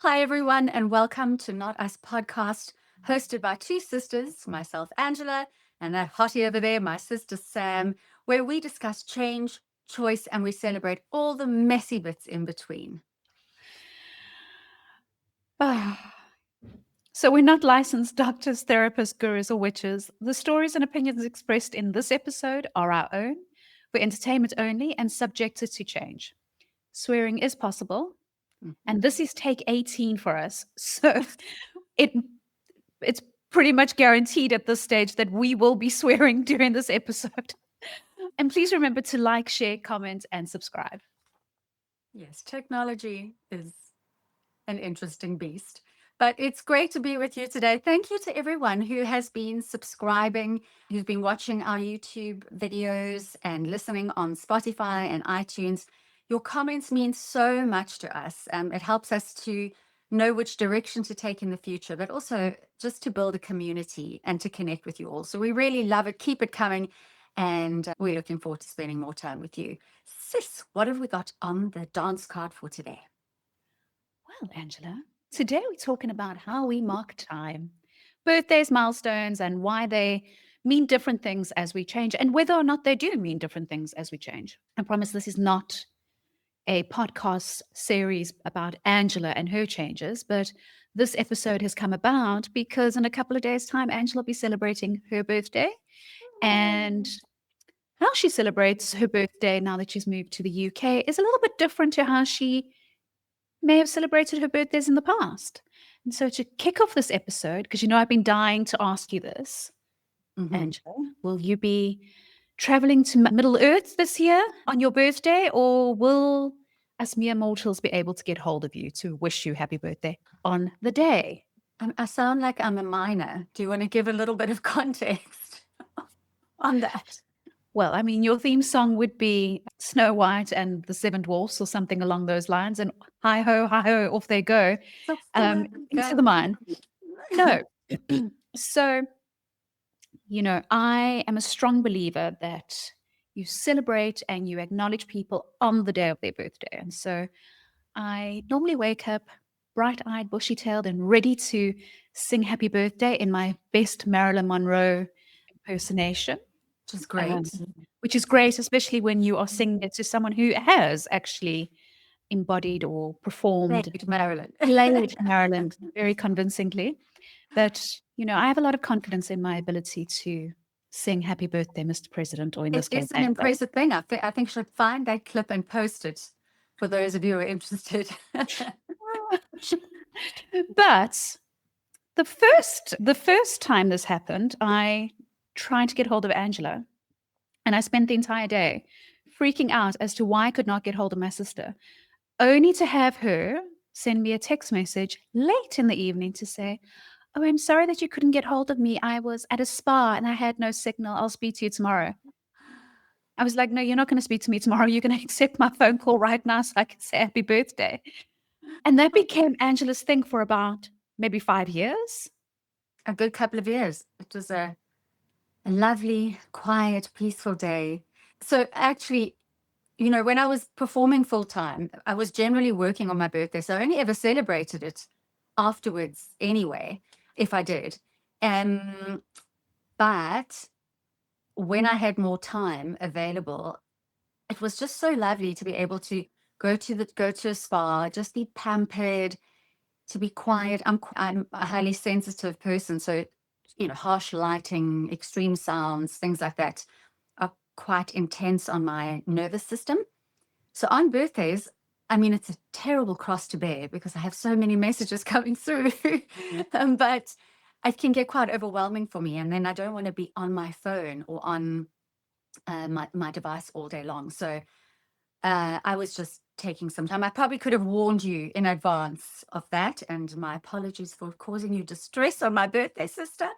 Hi, everyone, and welcome to Not Us podcast, hosted by two sisters, myself, Angela, and that hottie over there, my sister, Sam, where we discuss change, choice, and we celebrate all the messy bits in between. So we're not licensed doctors, therapists, gurus, or witches. The stories and opinions expressed in this episode are our own, for entertainment only, and subjected to change. Swearing is possible, and this is take 18 for us. So it it's pretty much guaranteed at this stage that we will be swearing during this episode. And please remember to like, share, comment, and subscribe. Yes, technology is an interesting beast. But it's great to be with you today. Thank you to everyone who has been subscribing, who's been watching our YouTube videos and listening on Spotify and iTunes. Your comments mean so much to us. It helps us to know which direction to take in the future, but also just to build a community and to connect with you all. So we really love it. Keep it coming. And we're looking forward to spending more time with you. Sis, what have we got on the dance card for today? Well, Angela, today we're talking about how we mark time, birthdays, milestones, and why they mean different things as we change, and whether or not they do mean different things as we change. I promise this is not a podcast series about Angela and her changes, but this episode has come about because in a couple of days' time, Angela will be celebrating her birthday. And how she celebrates her birthday now that she's moved to the UK is a little bit different to how she may have celebrated her birthdays in the past. And so to kick off this episode, because I've been dying to ask you this, Mhm. Angela, will you be traveling to Middle Earth this year on your birthday, or will us mere mortals be able to get hold of you to wish you happy birthday on the day? I sound like I'm a minor. Do you want to give a little bit of context on that? Well, I mean, your theme song would be Snow White and the Seven Dwarfs or something along those lines. And hi ho, off they go So far, into the mine. No. So, I am a strong believer that you celebrate and you acknowledge people on the day of their birthday. And so I normally wake up bright eyed, bushy tailed, and ready to sing happy birthday in my best Marilyn Monroe impersonation, which is um, great. which is great, especially when you are singing it to someone who has actually embodied or performed Great, Marilyn. played Marilyn very convincingly. But, I have a lot of confidence in my ability to sing happy birthday, Mr. President, or in It this case, is an Angela. impressive thing. I think I should find that clip and post it for those of you who are interested. But the first time this happened, I tried to get hold of Angela, and I spent the entire day freaking out as to why I could not get hold of my sister, only to have her send me a text message late in the evening to say, "Oh, I'm sorry that you couldn't get hold of me. I was at a spa and I had no signal. I'll speak to you tomorrow." I was like, "No, you're not going to speak to me tomorrow. You're going to accept my phone call right now so I can say happy birthday." And that became Angela's thing for about maybe 5 years. A good couple of years. It was a lovely, quiet, peaceful day. So actually, when I was performing full time, I was generally working on my birthday. So I only ever celebrated it afterwards anyway, if I did. But when I had more time available, it was just so lovely to be able to go to a spa, just be pampered, to be quiet. I'm a highly sensitive person, so harsh lighting, extreme sounds, things like that are quite intense on my nervous system. So on birthdays, I mean, it's a terrible cross to bear because I have so many messages coming through, but it can get quite overwhelming for me. And then I don't want to be on my phone or on my device all day long. So I was just taking some time. I probably could have warned you in advance of that. And my apologies for causing you distress on my birthday, sister.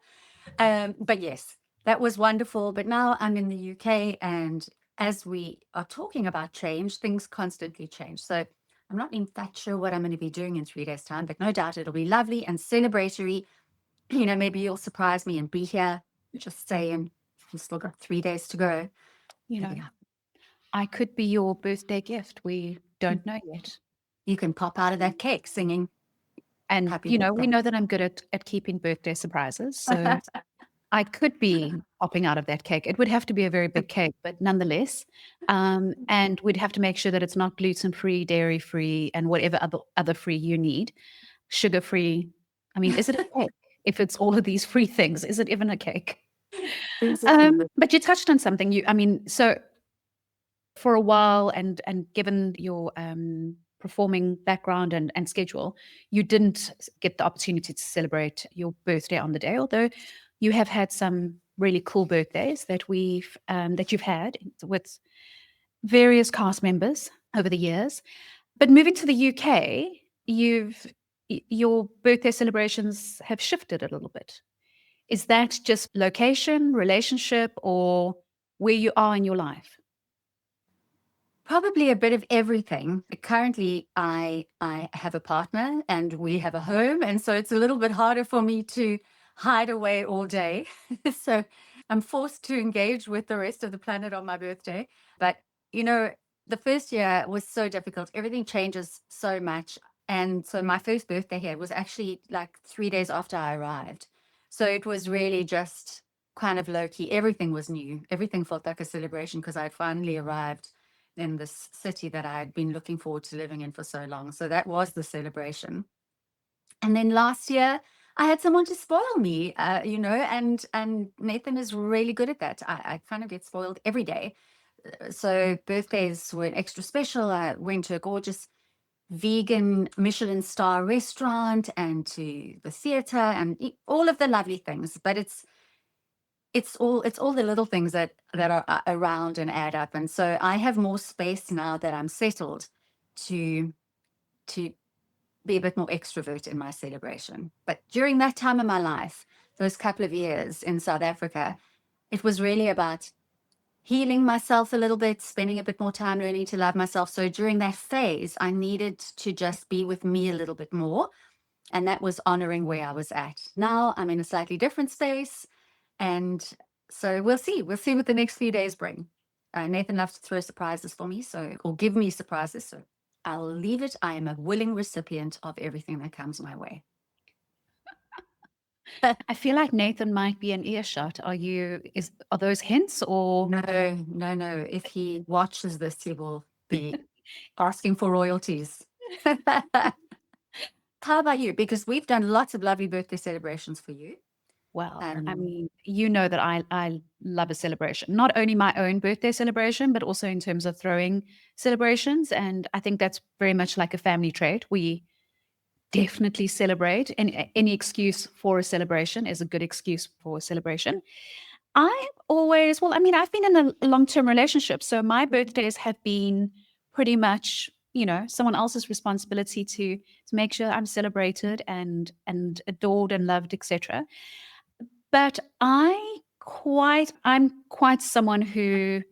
But yes, that was wonderful. But now I'm in the UK, and as we are talking about change, things constantly change. So I'm not in fact sure what I'm going to be doing in 3 days' time, but no doubt it'll be lovely and celebratory. Maybe you'll surprise me and be here. Just saying, we've still got 3 days to go. You know, Yeah. I could be your birthday gift. We don't know yet. You can pop out of that cake singing And, Happy you know, we birthday. know that I'm good at keeping birthday surprises, so I could be opting out of that cake. It would have to be a very big cake, but nonetheless, and we'd have to make sure that it's not gluten-free, dairy-free, and whatever other free you need. Sugar-free. I mean, is it a cake? If it's all of these free things, is it even a cake? Basically. But you touched on something. I mean, so for a while, and given your performing background and schedule, you didn't get the opportunity to celebrate your birthday on the day, although you have had some really cool birthdays that you've had with various cast members over the years. But moving to the UK, your birthday celebrations have shifted a little bit. Is that just location, relationship, or where you are in your life? Probably a bit of everything. Currently, I have a partner and we have a home, and so it's a little bit harder for me to hide away all day. So I'm forced to engage with the rest of the planet on my birthday. But you know, the first year was so difficult. Everything changes so much. And so my first birthday here was actually like 3 days after I arrived. So it was really just kind of low key. Everything was new. Everything felt like a celebration because I'd finally arrived in this city that I had been looking forward to living in for so long. So that was the celebration. And then last year, I had someone to spoil me, and Nathan is really good at that. I kind of get spoiled every day. So birthdays were extra special. I went to a gorgeous vegan Michelin star restaurant and to the theater and all of the lovely things. But it's all the little things that are around and add up. And so I have more space now that I'm settled to to be a bit more extrovert in my celebration. But during that time of my life, those couple of years in South Africa, it was really about healing myself a little bit, spending a bit more time learning to love myself. So during that phase, I needed to just be with me a little bit more. And that was honoring where I was at. Now I'm in a slightly different space. And so we'll see. We'll see what the next few days bring. Nathan loves to throw surprises for me, or give me surprises. So I'll leave it. I am a willing recipient of everything that comes my way. I feel like Nathan might be an earshot. Are those hints or No, no, no. If he watches this, he will be asking for royalties. How about you? Because we've done lots of lovely birthday celebrations for you. well, I Um, mean, you know that I love a celebration. Not only my own birthday celebration, but also in terms of throwing celebrations. And I think that's very much like a family trait. We definitely celebrate, and any excuse for a celebration is a good excuse for a celebration. Well, I mean, I've been in a long-term relationship, so my birthdays have been pretty much, someone else's responsibility to make sure I'm celebrated and adored and loved, etc. But I'm quite someone who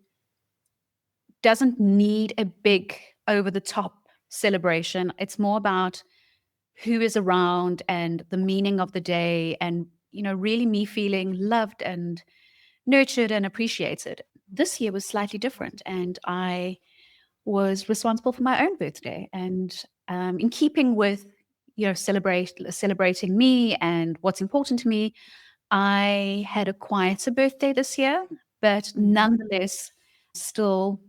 doesn't need a big over the top celebration. It's more about who is around and the meaning of the day, and really me feeling loved and nurtured and appreciated. This year was slightly different, and I was responsible for my own birthday. And in keeping with celebrating me and what's important to me, I had a quieter birthday this year, but nonetheless still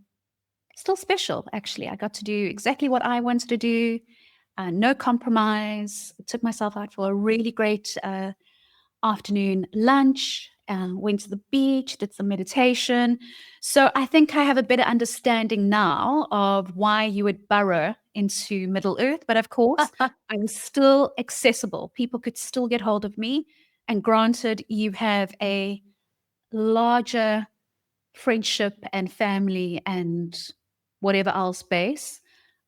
still special. Actually, I got to do exactly what I wanted to do. No compromise. I took myself out for a really great afternoon lunch, went to the beach, did some meditation. So I think I have a better understanding now of why you would burrow into Middle Earth. But of course, I was still accessible. People could still get hold of me. And granted, you have a larger friendship and family and whatever else base,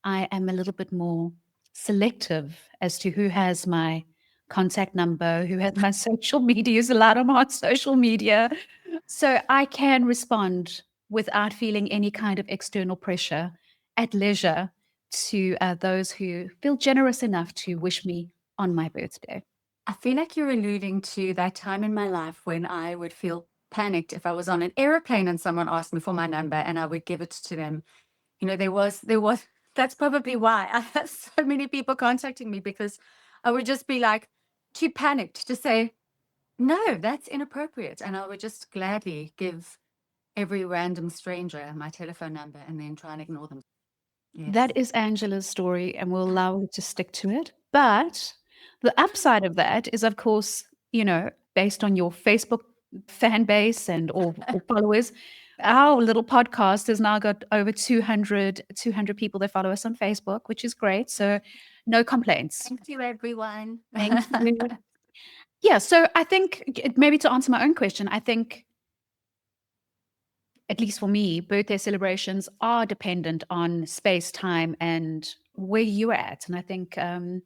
I am a little bit more selective as to who has my contact number, who has my social media, who's allowed on my social media. So I can respond without feeling any kind of external pressure at leisure to those who feel generous enough to wish me on my birthday. I feel like you're alluding to that time in my life when I would feel panicked if I was on an airplane and someone asked me for my number and I would give it to them. There was, that's probably why I have so many people contacting me, because I would just be like too panicked to say, no, that's inappropriate. And I would just gladly give every random stranger my telephone number and then try and ignore them. Yes. That is Angela's story, and we'll allow her to stick to it. But the upside of that is, of course, based on your Facebook fan base and or followers, our little podcast has now got over 200 people that follow us on Facebook, which is great. So no complaints. Thank you, everyone. Thank you. Yeah, so I think maybe to answer my own question, I think at least for me, birthday celebrations are dependent on space, time, and where you're at. And I think, I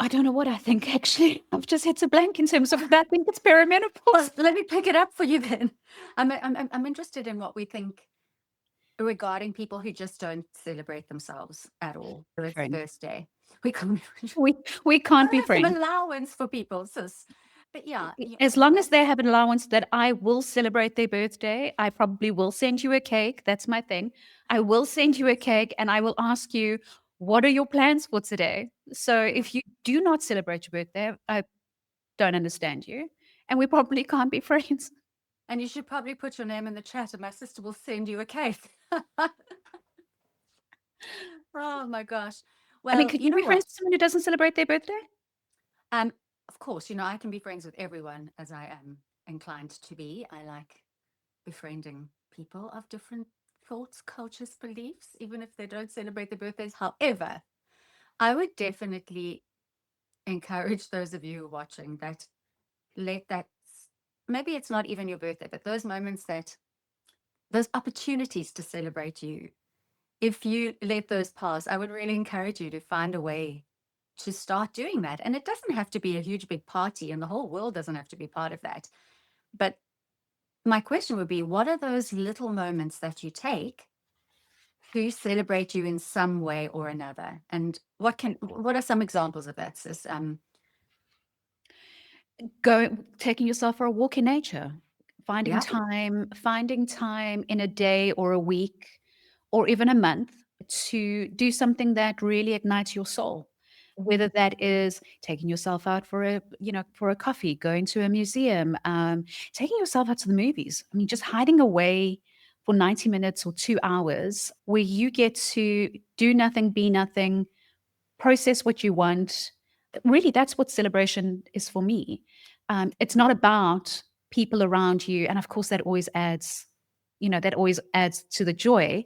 don't know what I think actually. I've just hit a blank in terms of that. I think it's Well, perimenopause. let me pick it up for you then. I'm interested in what we think regarding people who just don't celebrate themselves at all for its Friend. birthday. We can't We can't be have some friends. allowance for people, sis. But yeah, As long as they have an allowance that I will celebrate their birthday, I probably will send you a cake. That's my thing. I will send you a cake and I will ask you, what are your plans for today? So if you do not celebrate your birthday, I don't understand you. And we probably can't be friends. and you should probably put your name in the chat and my sister will send you a cake. Oh my gosh. I mean, Well, could you you know be friends what? with someone who doesn't celebrate their birthday? Of course, I can be friends with everyone as I am inclined to be. I like befriending people of different thoughts, cultures, beliefs, even if they don't celebrate their birthdays. However, I would definitely encourage those of you watching that let that, maybe it's not even your birthday, but those moments those opportunities to celebrate you, if you let those pass, I would really encourage you to find a way to start doing that. And it doesn't have to be a huge, big party, and the whole world doesn't have to be part of that. But my question would be, what are those little moments that you take to celebrate you in some way or another? And what are some examples of that, sis? Taking yourself for a walk in nature, Yeah. finding time in a day or a week or even a month to do something that really ignites your soul. Whether that is taking yourself out for a coffee, going to a museum, taking yourself out to the movies. I mean, just hiding away for 90 minutes or 2 hours where you get to do nothing, be nothing, process what you want. Really, that's what celebration is for me. It's not about people around you, and of course, that always adds to the joy.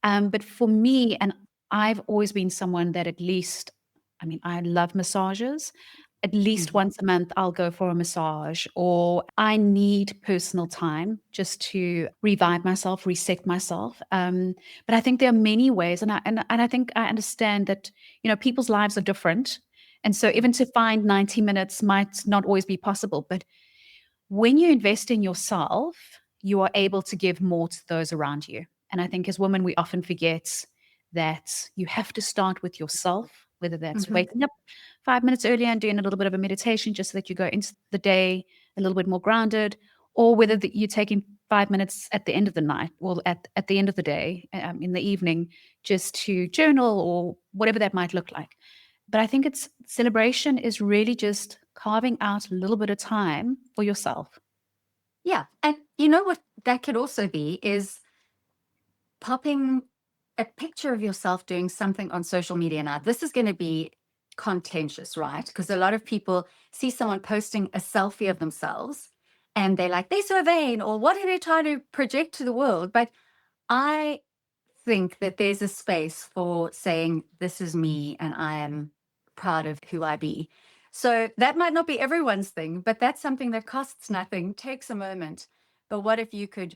But for me, and I've always been someone that at least, I mean, I love massages. At least Mhm. once a month, I'll go for a massage, or I need personal time just to revive myself, reset myself. But I think there are many ways, and I think I understand that people's lives are different, and so even to find 90 minutes might not always be possible. But when you invest in yourself, you are able to give more to those around you. And I think as women, we often forget that you have to start with yourself, whether that's Mhm. waking up 5 minutes earlier and doing a little bit of a meditation just so that you go into the day a little bit more grounded, or whether you're taking 5 minutes at the end of the night, well, at the end of the day, in the evening, just to journal or whatever that might look like. But I think it's celebration is really just carving out a little bit of time for yourself. Yeah. And you know what that could also be is popping a picture of yourself doing something on social media. Now, this is going to be contentious, right? Because a lot of people see someone posting a selfie of themselves and they're like, they're so vain, or what are they trying to project to the world? But I think that there's a space for saying, this is me and I am proud of who I be. So that might not be everyone's thing, but that's something that costs nothing, takes a moment. But what if you could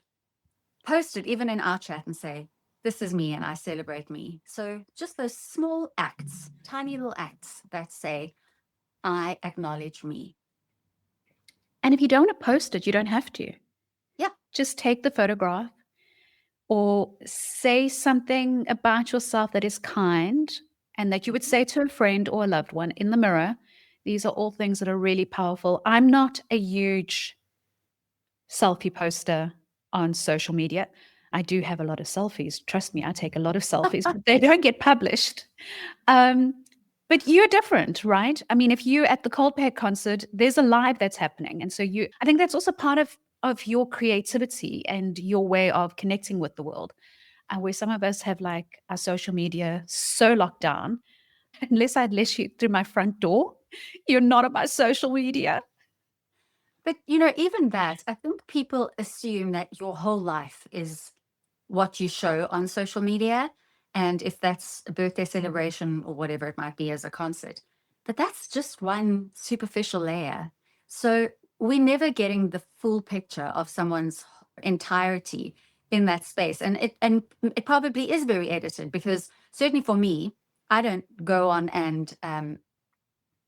post it even in our chat and say, this is me and I celebrate me. So just those small acts, tiny little acts that say, I acknowledge me. And if you don't want to post it, you don't have to. Yeah. Just take the photograph or say something about yourself that is kind and that you would say to a friend or a loved one in the mirror. These are all things that are really powerful. I'm not a huge selfie poster on social media. I do have a lot of selfies. Trust me, I take a lot of selfies, but they don't get published. Um, but you're different, right? I mean, if you're at the Coldplay concert, there's a live that's happening. And so I think that's also part of your creativity and your way of connecting with the world. And where some of us have like our social media so locked down, unless I let you through my front door, you're not on my social media. But, even that, I think people assume that your whole life is what you show on social media. And if that's a birthday celebration or whatever it might be as a concert, but that's just one superficial layer. So we're never getting the full picture of someone's entirety in that space. And it probably is very edited, because certainly for me, I don't go on and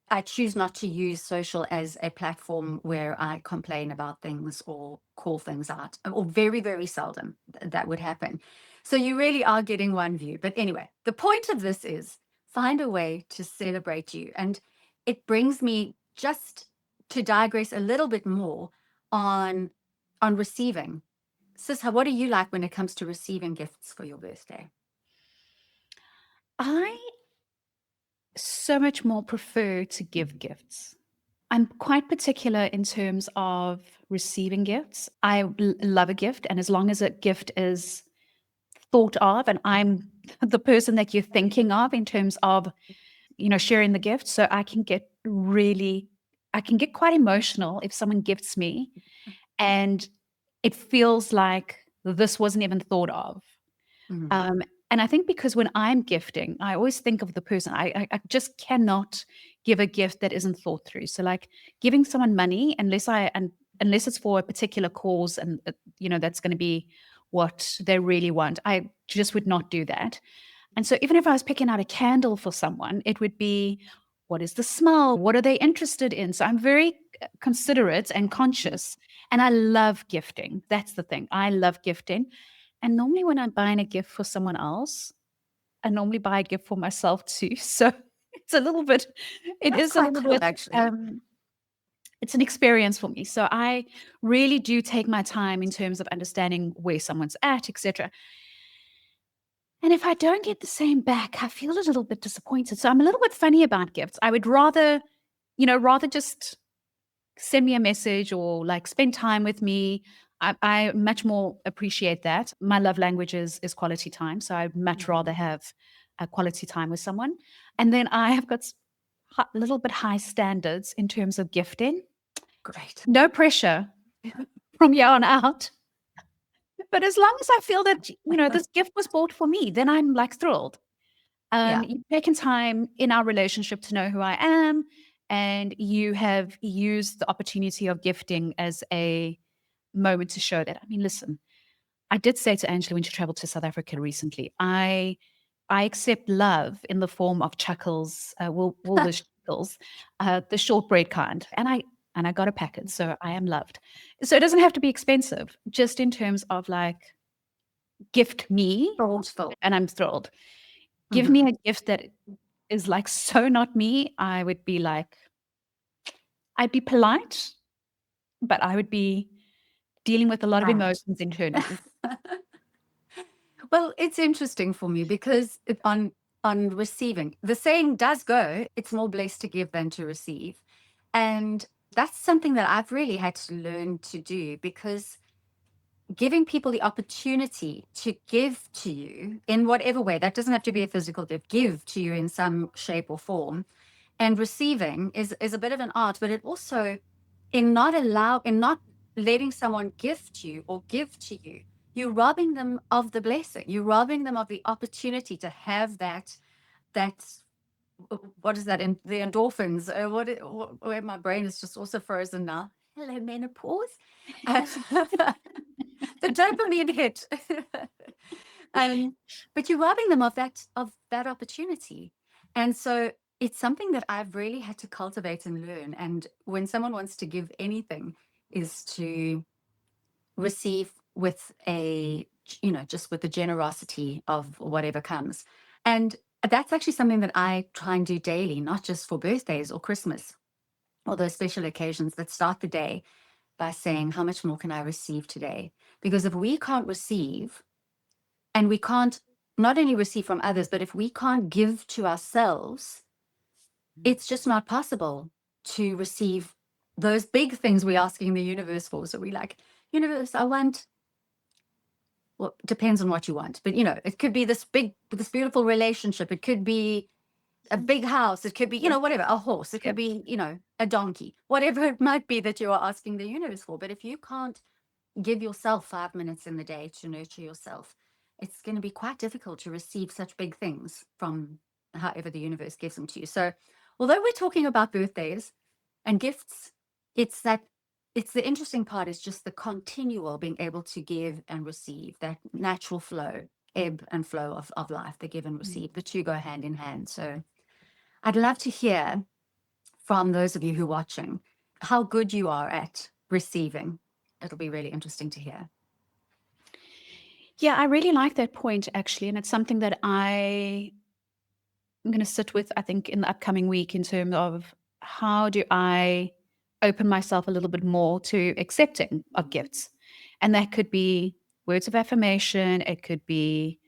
I choose not to use social as a platform where I complain about things or call things out, or very, very seldom that would happen. So you really are getting one view. But anyway, the point of this is find a way to celebrate you. And it brings me just to digress a little bit more on receiving. Sis, what do you like when it comes to receiving gifts for your birthday? I so much more prefer to give gifts. I'm quite particular in terms of receiving gifts. I love a gift, and as long as a gift is thought of and I'm the person that you're thinking of in terms of, sharing the gift, so I can get quite emotional if someone gifts me and it feels like this wasn't even thought of. Mhm. Um, and I think because when I'm gifting, I always think of the person. I just cannot give a gift that isn't thought through. So, like giving someone money, unless it's for a particular cause, and that's going to be what they really want, I just would not do that. And so, even if I was picking out a candle for someone, it would be, what is the smell? What are they interested in? So I'm very considerate and conscious. And I love gifting. That's the thing. I love gifting. And normally, when I'm buying a gift for someone else, I normally buy a gift for myself too. So it's a little bit, it That's is a quite little cool, bit, actually. it's an experience for me. So I really do take my time in terms of understanding where someone's at, etc. And if I don't get the same back, I feel a little bit disappointed. So I'm a little bit funny about gifts. I would rather just send me a message or like spend time with me. I much more appreciate that. My love language is quality time. So I'd much Mhm. rather have a quality time with someone. And then I have got a little bit high standards in terms of gifting. Great. No pressure from here on out. But as long as I feel that, this gift was bought for me, then I'm like thrilled. Yeah. You've taken time in our relationship to know who I am, and you have used the opportunity of gifting as a moment to show that. I mean, listen, I did say to Angela when she traveled to South Africa recently, I accept love in the form of chuckles, will the chuckles, the shortbread kind, and I got a packet, so I am loved. So it doesn't have to be expensive, just in terms of like gift me, Thoughtful. and I'm thrilled. Give me Mhm. a gift that is like so not me, I would be like, I'd be polite, but I would be dealing with a lot of Right. emotions internally. Well, it's interesting for me because on receiving, the saying does go, it's more blessed to give than to receive. And that's something that I've really had to learn to do, because giving people the opportunity to give to you in whatever way, that doesn't have to be a physical gift, give to you in some shape or form. And receiving is a bit of an art, but it also, in not letting someone gift you or give to you, you're robbing them of the blessing. You're robbing them of the opportunity to have that what is that, in the endorphins, where my brain is just also frozen now. Hello, menopause. Uh, the dopamine hit. um, but you're robbing them of that opportunity. And so it's something that I've really had to cultivate and learn. And when someone wants to give anything, is to receive with just with the generosity of whatever comes. And that's actually something that I try and do daily, not just for birthdays or Christmas or those special occasions that start the day by saying, how much more can I receive today? Because if we can't receive, And we can't not only receive from others, but if we can't give to ourselves, it's just not possible to receive those big things we're asking the universe for. So we like, universe, I want, well, depends on what you want, but it could be this beautiful relationship. It could be a big house. It could be, whatever, a horse. It could Yep. be, a donkey, whatever it might be that you are asking the universe for. But if you can't give yourself 5 minutes in the day to nurture yourself, it's going to be quite difficult to receive such big things from however the universe gives them to you. So, although we're talking about birthdays and gifts, it's the interesting part is just the continual being able to give and receive, that natural flow, ebb and flow of life, the give and receive. The two go hand in hand. So, I'd love to hear from those of you who are watching how good you are at receiving. It'll be really interesting to hear. Yeah, I really like that point actually, and it's something that I'm going to sit with, I think, in the upcoming week in terms of how do I open myself a little bit more to accepting of gifts. And that could be words of affirmation, it could be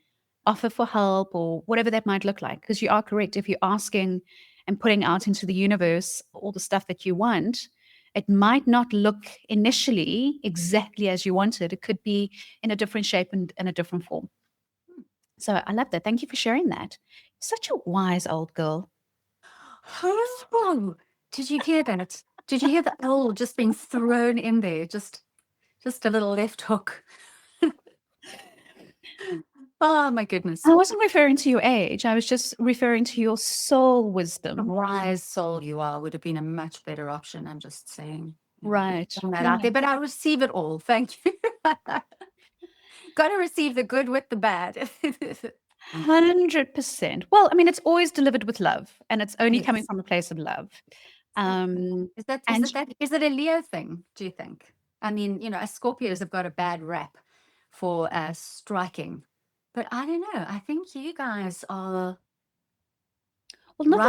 offer for help or whatever that might look like. Because you are correct. If you're asking and putting out into the universe all the stuff that you want, it might not look initially exactly as you wanted. It could be in a different shape and in a different form. So I love that. Thank you for sharing that. Such a wise old girl. Oh, did you hear that? Did you hear the owl just being thrown in there? Just a little left hook. Oh my goodness. I wasn't referring to your age. I was just referring to your soul wisdom. Wise soul you are would have been a much better option. I'm just saying, Right. throwing that Yeah. out there, but I receive it all. Thank you. Got to receive the good with the bad. 100%. Well, I mean, it's always delivered with love, and it's only coming Yes. from a place of love. Um, and Is it a Leo thing, do you think? I mean, as Scorpios have got a bad rap for striking, but I don't know. I think you guys are well, right.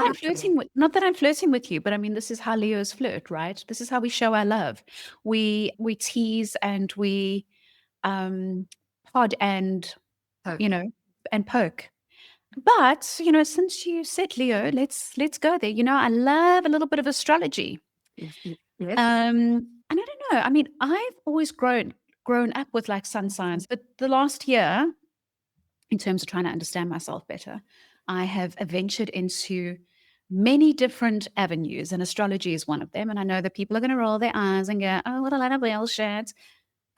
not that I'm flirting with you, but I mean, this is how Leos flirt, right? This is how we show our love. We tease and we pod and you Poke. know and poke. But, since you said Leo, let's go there. I love a little bit of astrology. Yes. And I don't know. I mean, I've always grown up with like sun signs, but the last year, in terms of trying to understand myself better, I have ventured into many different avenues, and astrology is one of them. And I know that people are going to roll their eyes and go, "Oh, what a lot of bullshit."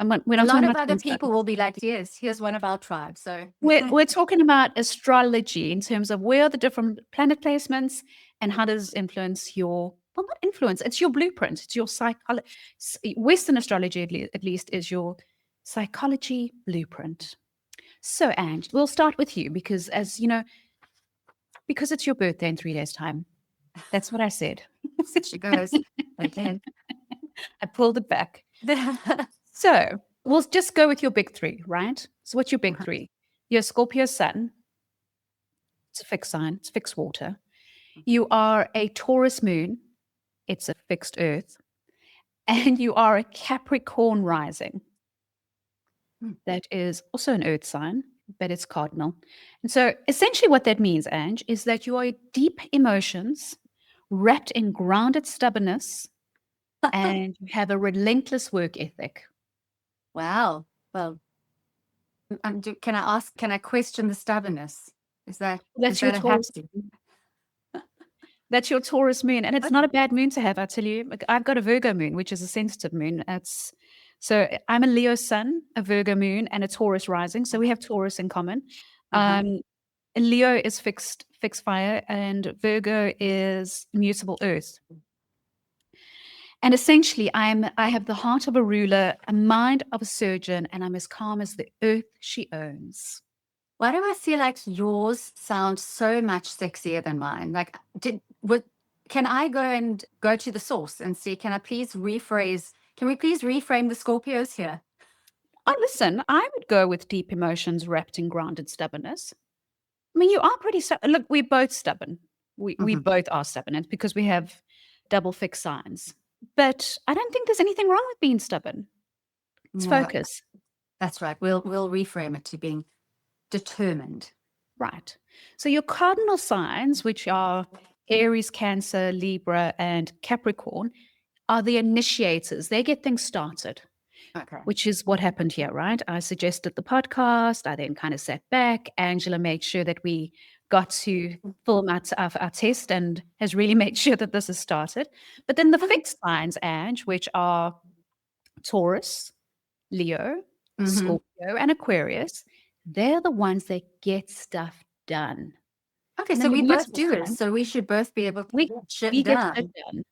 And we're A not lot talking of about other sun signs. people will be like, yes, here's one of our tribes. So, We're talking about astrology in terms of where are the different planet placements and how does influence your well, not influence, it's your blueprint. It's your psychology. Western astrology, at least, is your psychology blueprint. So, Ange, we'll start with you because, as you know, because it's your birthday in 3 days' time. That's what I said. she goes again. I pulled it back. So, we'll just go with your big three, right? So, what's your big three? Your Scorpio sun, it's a fixed sign, it's fixed water. You are a Taurus moon, it's a fixed earth. And you are a Capricorn rising, that is also an earth sign, but it's cardinal. And so essentially what that means, Ange, is that you are deep emotions wrapped in grounded stubbornness and you have a relentless work ethic. Wow. Well, can I ask, can I question the stubbornness? Is That's your that a have Taurus. to? That's your Taurus moon. And it's not a Okay. bad moon to have, I tell you. Like, I've got a Virgo moon, which is a sensitive moon. I'm a Leo sun, a Virgo moon, and a Taurus rising. So we have Taurus in common. Uh-huh. Um, Leo is fixed fire, and Virgo is mutable earth. And essentially, I have the heart of a ruler, a mind of a surgeon, and I'm as calm as the earth she owns. Why do I feel like yours sounds so much sexier than mine? Like, can I go to the source and see, can we please reframe the Scorpios here? Listen, I would go with deep emotions wrapped in grounded stubbornness. I mean, you are pretty stubborn. Look, we're both stubborn. We Mhm. both are stubborn. It's because we have double fixed signs. But I don't think there's anything wrong with being stubborn. It's No, focus. that's right. We'll reframe it to being determined. Right. So your cardinal signs, which are Aries, Cancer, Libra, and Capricorn, are the initiators. They get things started, Okay. which is what happened here, right? I suggested the podcast. I then kind of sat back. Angela made sure that we got to film our test and has really made sure that this has started. But then the fixed signs, Ange, which are Taurus, Leo, Mm-hmm. Scorpio, and Aquarius, they're the ones that get stuff done. Okay, And so then the we both musical doers, signs, so we should both be able to we get shit we get shit done. done.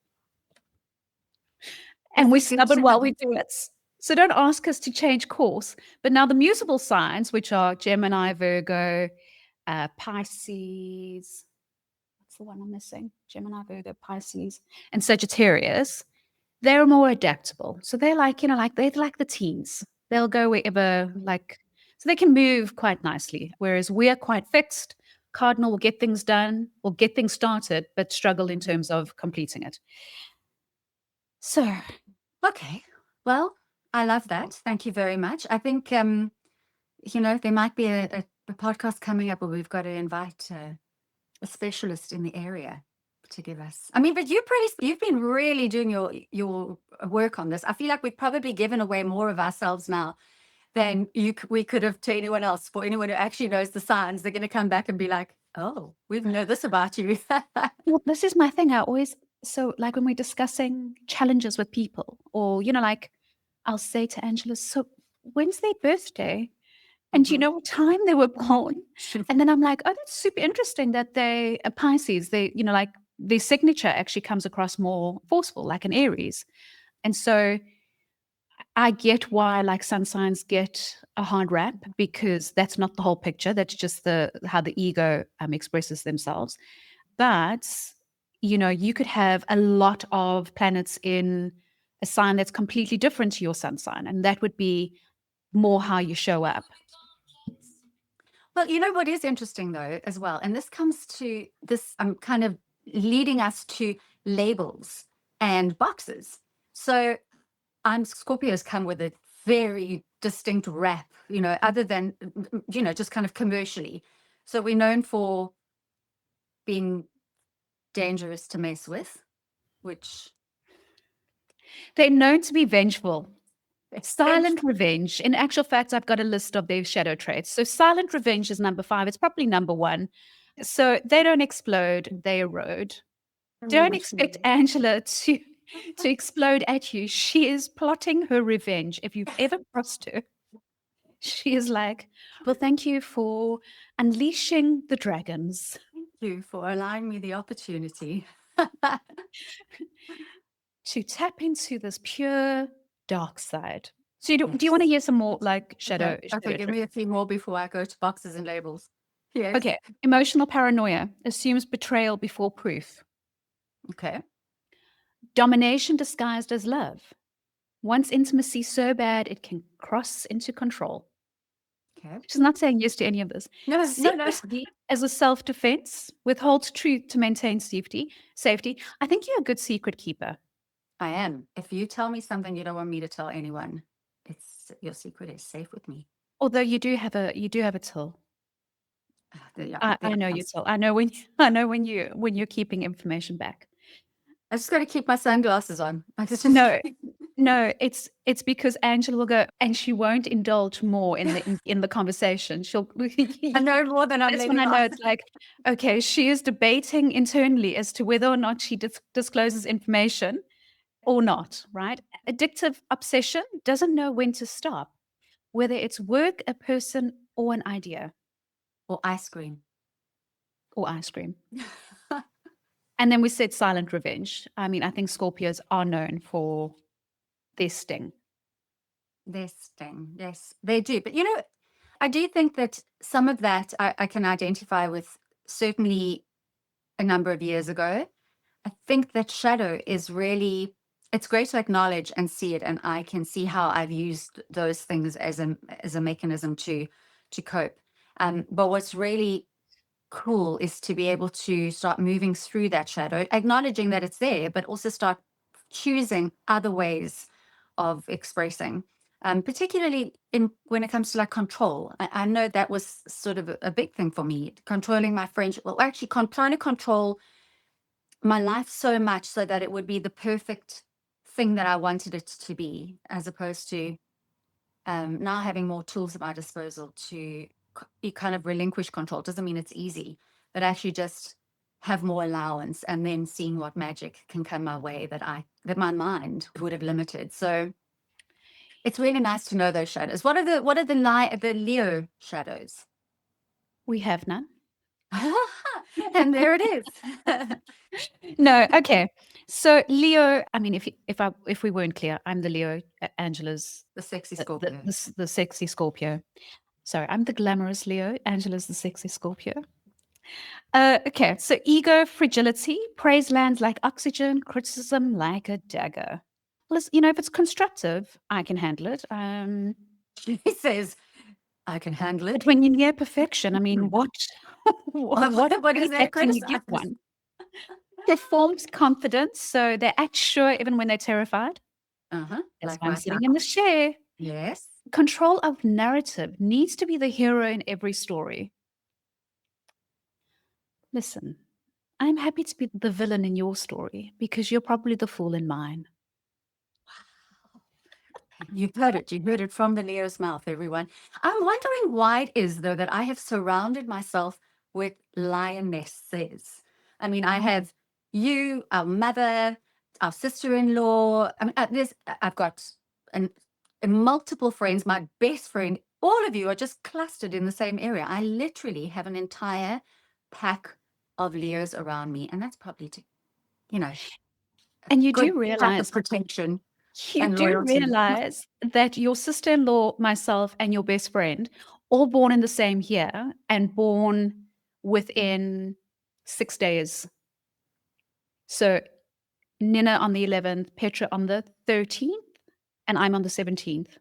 And we're That's good stubborn to while know. we do it. So don't ask us to change course. But now the musical signs, which are Gemini, Virgo, Pisces, what's the one I'm missing? Gemini, Virgo, Pisces, and Sagittarius, they're more adaptable. So they're like, they're like the teens. They'll go wherever, so they can move quite nicely. Whereas we're quite fixed. Cardinal will get things done, will get things started, but struggle in terms of completing it. So Okay. Well, I love that. Thank you very much. I think there might be a podcast coming up where we've got to invite a specialist in the area to give us. I mean, but you've been really doing your work on this. I feel like we've probably given away more of ourselves now than we could have to anyone else. For anyone who actually knows the signs, they're going to come back and be like, "Oh, we know this about you." well, this is my thing. So like when we're discussing challenges with people, or, I'll say to Angela, so when's their birthday? And do you Mhm. know what time they were born? And then I'm like, oh, that's super interesting that they are Pisces. They, like their signature actually comes across more forceful, like an Aries. And so I get why like sun signs get a hard rap, because that's not the whole picture. That's just how the ego expresses themselves. But, you could have a lot of planets in a sign that's completely different to your sun sign, and that would be more how you show up. Well, you know what is interesting though, as well, and this comes to this, I'm kind of leading us to labels and boxes. So Scorpios come with a very distinct rap, other than, just kind of commercially. So we're known for being dangerous to mess with, which They're known to be vengeful. Silent revenge. In actual fact, I've got a list of their shadow traits. So silent revenge is number 5. It's probably number 1. So they don't explode, they erode. Don't expect Angela to explode at you. She is plotting her revenge. If you've ever crossed her, she is like, well, thank you for unleashing the dragons. thank you for allowing me the opportunity. To tap into this pure dark side. So do you want to Yes. hear some more like Okay. shadow Okay. shadow Give traits? me a few more before I go to boxes and labels. Yes. Okay. Emotional paranoia assumes betrayal before proof. Okay. Domination disguised as love. Wants intimacy so bad it can cross into control. Okay. She's not saying yes to any of this. No, no, no. Secrecy as a self-defense, withholds truth to maintain safety. Safety. I think you're a good secret keeper. I am. If you tell me something you don't want me to tell anyone, your secret is safe with me. Although you do have a till. Yeah, I there it know you comes. till. I know when you're keeping information back. I just got to keep my sunglasses on. I just, No, no, it's because Angela will go and she won't indulge more in the conversation. She'll I know more than I'm that's when letting I on. know it's like, okay, she is debating internally as to whether or not she discloses information or not, right? Addictive obsession doesn't know when to stop, whether it's work, a person, or an idea, Or ice cream. or ice cream. And then we said silent revenge. I mean, I think Scorpios are known for their sting. Their sting. Yes, they do. But I do think that some of that I can identify with, certainly a number of years ago. I think that shadow is really, it's great to acknowledge and see it. And I can see how I've used those things as a mechanism to cope. But what's really cool is to be able to start moving through that shadow, acknowledging that it's there, but also start choosing other ways of expressing. particularly in when it comes to like control. I know that was sort of a big thing for me, controlling my friendship. Well, actually, trying to control my life so much so that it would be the perfect thing that I wanted it to be, as opposed to now having more tools at my disposal to you kind of relinquish control. Doesn't mean it's easy, but actually just have more allowance and then seeing what magic can come my way that my mind would have limited. So it's really nice to know those shadows. What are the Leo shadows? We have none. And there it is. No, okay. So Leo, I mean, if we weren't clear, I'm the Leo, Angela's The sexy the Scorpio. the sexy Scorpio. Sorry, I'm the glamorous Leo. Angela's the sexy Scorpio. Okay, so ego, fragility, praise lands like oxygen, criticism like a dagger. Well, if it's constructive, I can handle it. She says, I can handle But it. when you're near perfection, I mean, what What is that, feedback can you Chris? give one? Performs confidence, so they act sure even when they're terrified. Uh-huh. That's Like why I'm right now. sitting in this chair. Yes. Control of narrative needs to be the hero in every story. Listen, I'm happy to be the villain in your story because you're probably the fool in mine. You've heard it. You heard it from the Leo's mouth, everyone. I'm wondering why it is, though, that I have surrounded myself with lionesses. I mean, I have you, our mother, our sister-in-law. I mean, I've got an, multiple friends. My best friend, all of you are just clustered in the same area. I literally have an entire pack of Leos around me, and that's probably to, you know, a And you good do pack of realize protection You and do loyalty. realize that your sister-in-law, myself, and your best friend, all born in the same year and born within 6 days. So Nina on the 11th, Petra on the 13th, and I'm on the 17th. So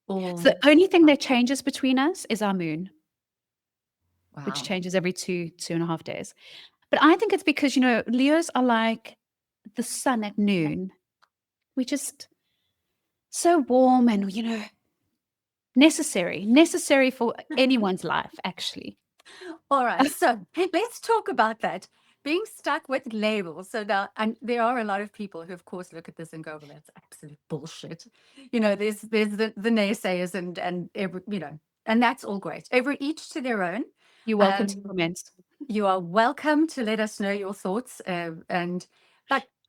Oh, the only thing that changes between us is our moon, which wow. changes every 2.5 days. But I think it's because, Leos are like the sun at noon. We just so warm and, necessary for anyone's life, actually. All right. So let's talk about that. Being stuck with labels. So now, and there are a lot of people who, of course, look at this and go, "Well, that's absolute bullshit." There's the naysayers and every and that's all great. Each to their own. You're welcome to Um, comment. you are welcome to let us know your thoughts. But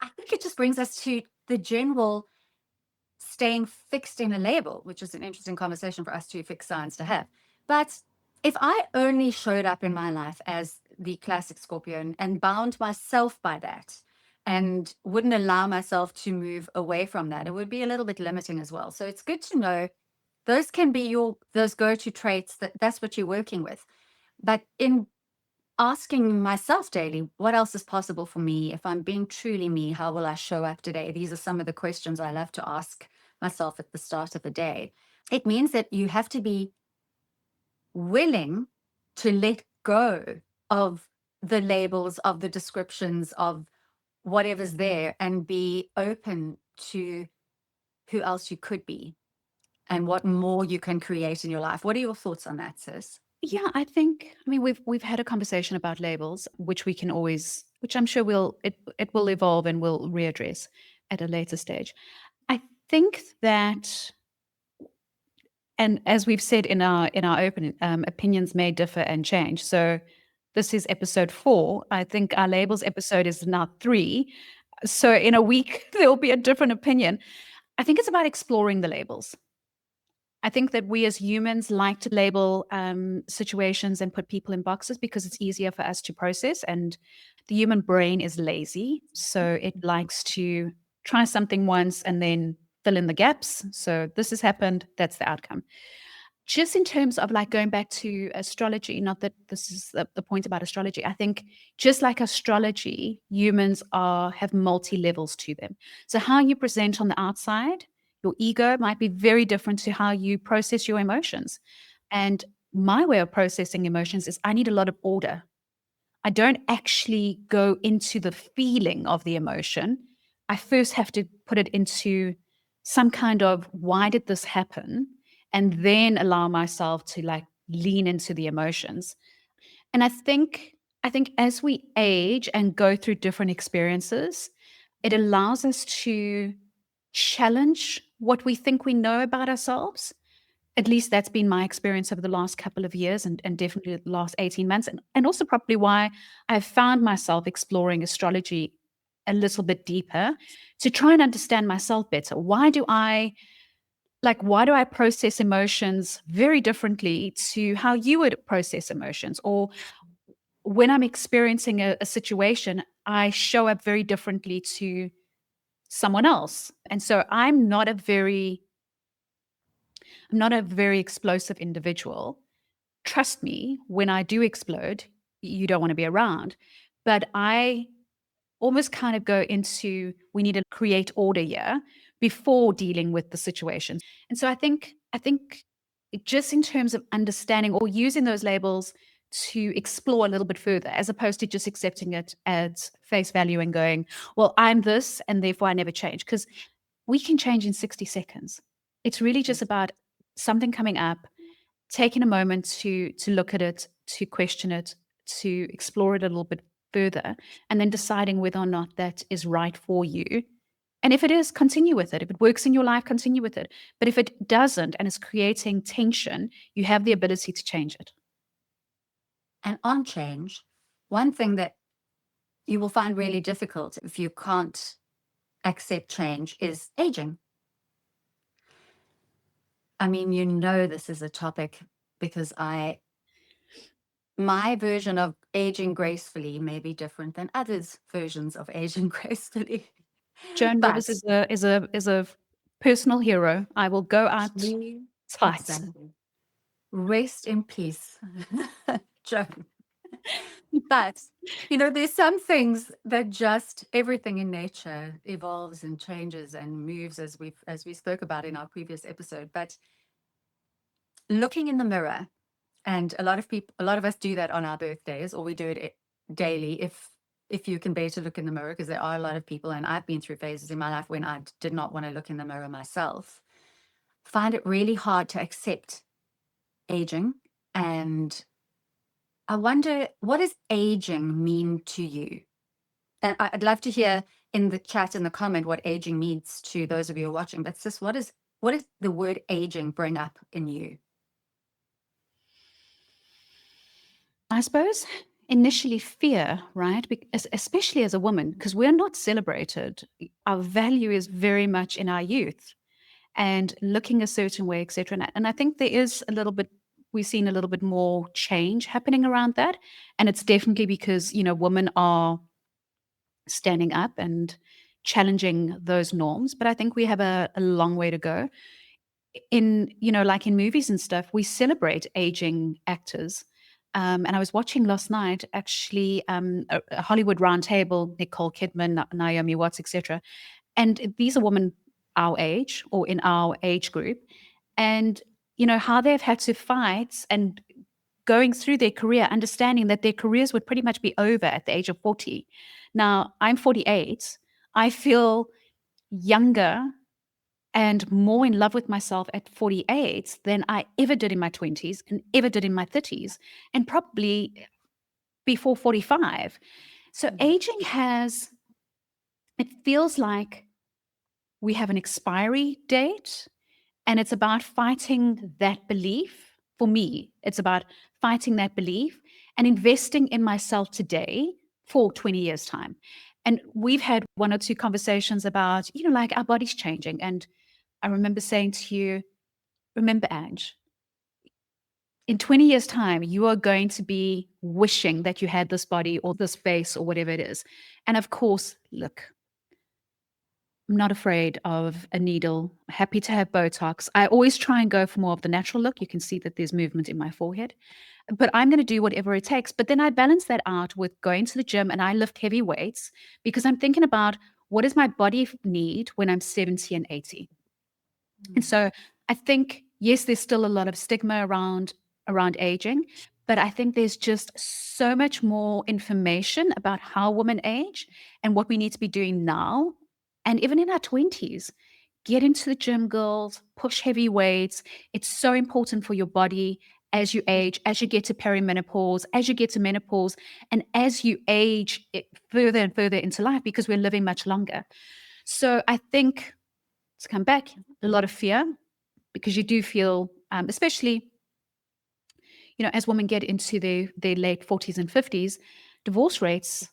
I think it just brings us to the general staying fixed in a label, which is an interesting conversation for us two fixed signs to have. But if I only showed up in my life as the classic Scorpio and bound myself by that and wouldn't allow myself to move away from that, it would be a little bit limiting as well. So it's good to know those can be those go-to traits that's what you're working with. But in asking myself daily, what else is possible for me? If I'm being truly me, how will I show up today? These are some of the questions I love to ask myself at the start of the day. It means that you have to be willing to let go of the labels, of the descriptions, of whatever's there, and be open to who else you could be and what more you can create in your life. What are your thoughts on that, sis? Yeah, I mean, we've had a conversation about labels, which I'm sure it will evolve and we'll readdress at a later stage. I think that, and as we've said in our open, opinions may differ and change. So this is episode 4. I think our labels episode is now 3. So in a week there will be a different opinion. I think it's about exploring the labels. I think that we as humans like to label situations and put people in boxes because it's easier for us to process. And the human brain is lazy. So it likes to try something once and then fill in the gaps. So this has happened. That's the outcome. Just in terms of like going back to astrology, not that this is the point about astrology. I think just like astrology, humans have multi levels to them. So how you present on the outside, your ego might be very different to how you process your emotions. And my way of processing emotions is I need a lot of order. I don't actually go into the feeling of the emotion. I first have to put it into some kind of why did this happen, and then allow myself to like lean into the emotions. And I think as we age and go through different experiences, it allows us to challenge what we think we know about ourselves. At least that's been my experience over the last couple of years, and definitely the last 18 months. And also probably why I've found myself exploring astrology a little bit deeper to try and understand myself better. Why do I process emotions very differently to how you would process emotions? Or when I'm experiencing a situation, I show up very differently to someone else. And so I'm not a very explosive individual. Trust me, when I do explode, you don't want to be around. But I almost kind of go into, we need to create order here before dealing with the situations. And so I think just in terms of understanding or using those labels to explore a little bit further, as opposed to just accepting it as face value and going, well, I'm this and therefore I never change. Because we can change in 60 seconds. It's really just about something coming up, taking a moment to look at it, to question it, to explore it a little bit further, and then deciding whether or not that is right for you. And if it is, continue with it. If it works in your life, continue with it. But if it doesn't and is creating tension, you have the ability to change it. And on change, one thing that you will find really difficult if you can't accept change is aging. I mean, this is a topic because my version of aging gracefully may be different than others' versions of aging gracefully. Joan Rivers But is a personal hero. I will go out tight. exactly. Rest in peace, Joan. But there's some things that just everything in nature evolves and changes and moves as we spoke about in our previous episode. But looking in the mirror, and a lot of us do that on our birthdays, or we do it daily if you can bear to look in the mirror, because there are a lot of people, and I've been through phases in my life when I did not want to look in the mirror myself, find it really hard to accept aging. And I wonder, what does aging mean to you? And I'd love to hear in the chat, in the comment, what aging means to those of you who are watching. But sis, what does the word aging bring up in you? I suppose initially fear, right? Especially as a woman, because we're not celebrated. Our value is very much in our youth and looking a certain way, etc. And I think there is a little bit, we've seen a little bit more change happening around that. And it's definitely because, women are standing up and challenging those norms. But I think we have a long way to go. Like in movies and stuff, we celebrate aging actors. And I was watching last night, actually, a Hollywood Roundtable, Nicole Kidman, Naomi Watts, etc. And these are women our age or in our age group. And, how they've had to fight and going through their career, understanding that their careers would pretty much be over at the age of 40. Now, I'm 48. I feel younger and more in love with myself at 48 than I ever did in my 20s and ever did in my 30s, and probably before 45. So aging it feels like we have an expiry date, and it's about fighting that belief. For me, it's about fighting that belief and investing in myself today for 20 years' time. And we've had one or two conversations about, like our body's changing. And I remember saying to you, remember, Ange, in 20 years' time, you are going to be wishing that you had this body or this face or whatever it is. And of course, look, I'm not afraid of a needle. Happy to have Botox. I always try and go for more of the natural look. You can see that there's movement in my forehead, but I'm going to do whatever it takes. But then I balance that out with going to the gym and I lift heavy weights because I'm thinking about what does my body need when I'm 70 and 80. And so I think, yes, there's still a lot of stigma around aging, but I think there's just so much more information about how women age and what we need to be doing now, and even in our 20s, Get into the gym, girls, push heavy weights. It's so important for your body as you age, as you get to perimenopause, as you get to menopause, and as you age further and further into life, because we're living much longer. So I think, to come back, a lot of fear, because you do feel, especially, as women get into their late 40s and 50s, divorce rates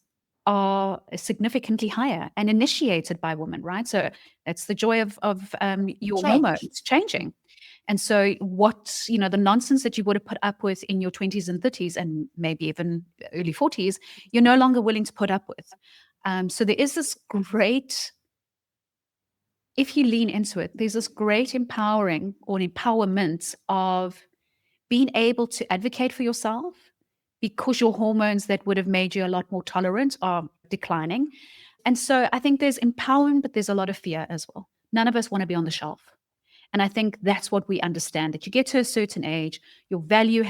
are significantly higher and initiated by women, right? So that's the joy of your Change. hormones changing. And so the nonsense that you would have put up with in your 20s and 30s and maybe even early 40s, you're no longer willing to put up with. So there is this great, if you lean into it, there's this great empowering or empowerment of being able to advocate for yourself because your hormones that would have made you a lot more tolerant are declining. And so I think there's empowerment, but there's a lot of fear as well. None of us want to be on the shelf. And I think that's what we understand, that you get to a certain age, your value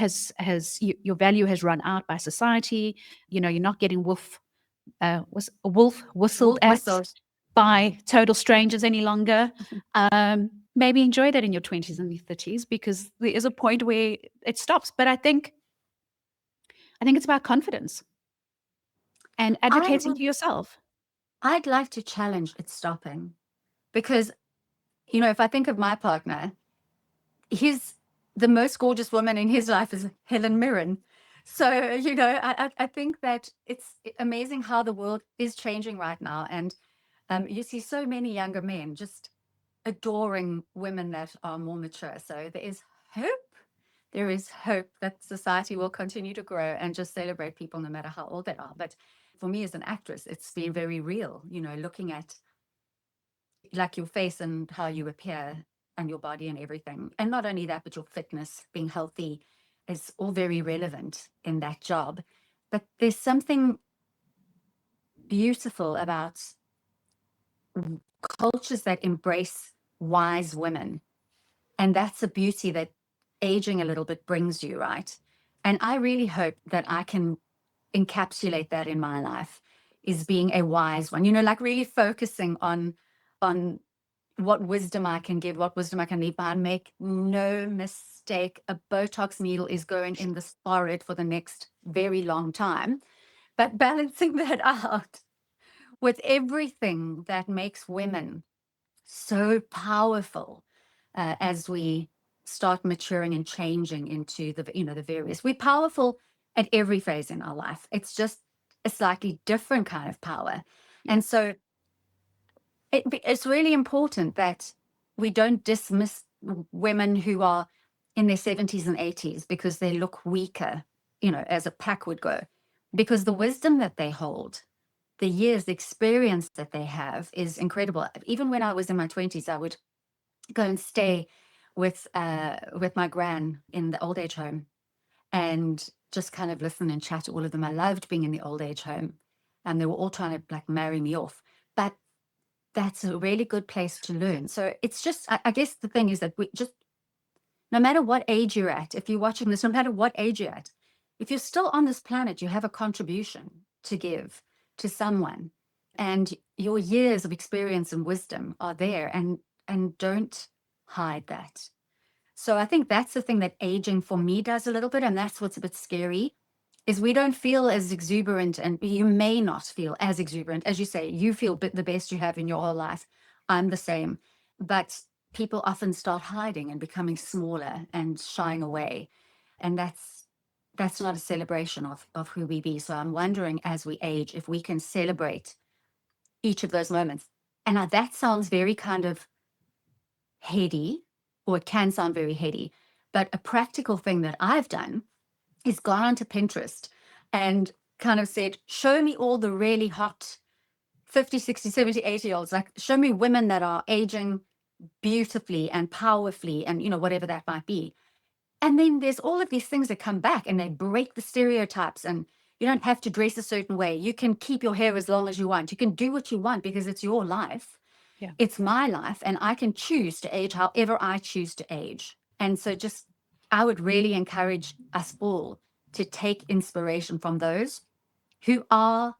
your value has run out by society. You're not getting a wolf whistled Wolf at whistles. by total strangers any longer. Maybe enjoy that in your 20s and your 30s, because there is a point where it stops. But I think it's about confidence and I advocating would, for yourself. I'd like to challenge it stopping because, if I think of my partner, he's the most gorgeous woman in his life is Helen Mirren. So, I think that it's amazing how the world is changing right now. And you see so many younger men just adoring women that are more mature. So there is hope. There is hope that society will continue to grow and just celebrate people no matter how old they are. But for me as an actress, it's been very real, looking at like your face and how you appear and your body and everything. And not only that, but your fitness, being healthy is all very relevant in that job. But there's something beautiful about cultures that embrace wise women. And that's a beauty that aging a little bit brings you, right? And I really hope that I can encapsulate that in my life, is being a wise one, like really focusing on what wisdom I can give, what wisdom I can leave behind. Make no mistake, a Botox needle is going in the forehead for the next very long time. But balancing that out with everything that makes women so powerful as we start maturing and changing into the various. We're powerful at every phase in our life. It's just a slightly different kind of power. Yeah. And so it's really important that we don't dismiss women who are in their 70s and 80s because they look weaker, as a pack would go, because the wisdom that they hold, the years, the experience that they have is incredible. Even when I was in my 20s, I would go and stay with my gran in the old age home and just kind of listen and chat to all of them. I loved being in the old age home, and they were all trying to like marry me off. But that's a really good place to learn. So it's just, I guess the thing is that we just, no matter what age you're at, if you're watching this, no matter what age you're at, if you're still on this planet, you have a contribution to give to someone, and your years of experience and wisdom are there, and don't hide that. So I think that's the thing that aging for me does a little bit, and that's what's a bit scary, is we don't feel as exuberant, and you may not feel as exuberant. As you say, you feel the best you have in your whole life. I'm the same. But people often start hiding and becoming smaller and shying away. And that's not a celebration of who we be. So I'm wondering, as we age, if we can celebrate each of those moments. And now that sounds very kind of heady, or it can sound very heady. But a practical thing that I've done is gone onto Pinterest and kind of said, show me all the really hot 50, 60, 70, 80-year-olds. Like, show me women that are aging beautifully and powerfully and, whatever that might be. And then there's all of these things that come back and they break the stereotypes, and you don't have to dress a certain way. You can keep your hair as long as you want. You can do what you want because it's your life. Yeah. It's my life, and I can choose to age however I choose to age. And so I would really encourage us all to take inspiration from those who are